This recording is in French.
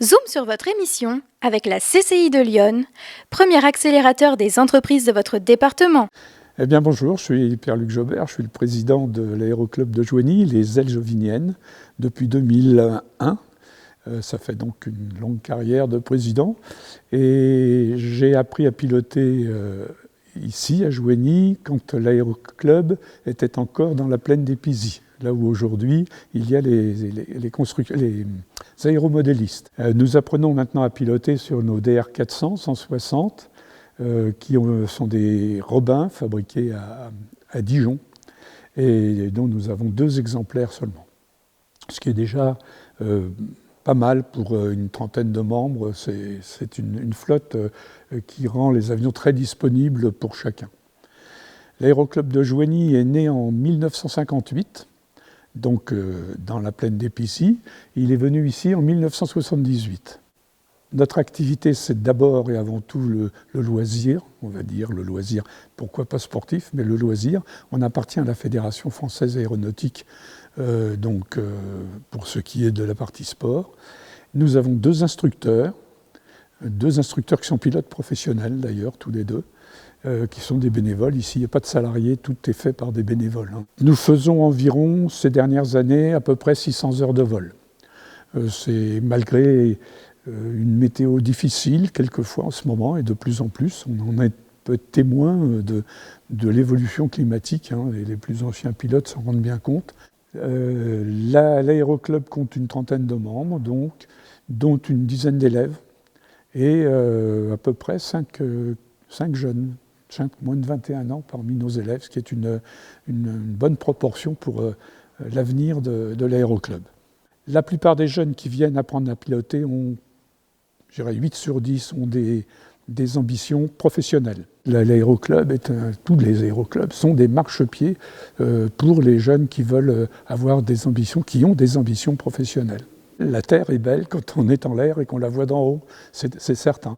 Zoom sur votre émission avec la CCI de Lyon, premier accélérateur des entreprises de votre département. Eh bien bonjour, je suis Pierre-Luc Jobert, je suis le président de l'aéroclub de Joigny, les Ailes Joviniennes, depuis 2001. Ça fait donc une longue carrière de président. Et j'ai appris à piloter ici à Joigny quand l'aéroclub était encore dans la plaine des Pizzi, là où aujourd'hui il y a les aéromodélistes. Nous apprenons maintenant à piloter sur nos DR400 160 qui sont des Robins fabriqués à Dijon et dont nous avons 2 exemplaires seulement. Ce qui est déjà pas mal pour une trentaine de membres. C'est une flotte qui rend les avions très disponibles pour chacun. L'aéroclub de Joigny est né en 1958, donc dans la plaine des Pizzi. Il est venu ici en 1978. Notre activité, c'est d'abord et avant tout le loisir, on va dire le loisir, pourquoi pas sportif, mais le loisir. On appartient à la Fédération française aéronautique, pour ce qui est de la partie sport. Nous avons 2 instructeurs qui sont pilotes professionnels d'ailleurs, tous les 2, qui sont des bénévoles. Ici, il n'y a pas de salariés, tout est fait par des bénévoles. Nous faisons environ, ces dernières années, à peu près 600 heures de vol. C'est malgré une météo difficile, quelquefois en ce moment, et de plus en plus. On en est peu témoin de l'évolution climatique. Les plus anciens pilotes s'en rendent bien compte. L'aéroclub compte une trentaine de membres, dont une dizaine d'élèves, et à peu près 5 jeunes, 5 moins de 21 ans parmi nos élèves, ce qui est une bonne proportion pour l'avenir de l'aéroclub. La plupart des jeunes qui viennent apprendre à piloter je dirais 8 sur 10 ont des ambitions professionnelles. L'aéroclub, tous les aéroclubs sont des marchepieds pour les jeunes qui veulent avoir des ambitions, qui ont des ambitions professionnelles. La terre est belle quand on est en l'air et qu'on la voit d'en haut, c'est certain.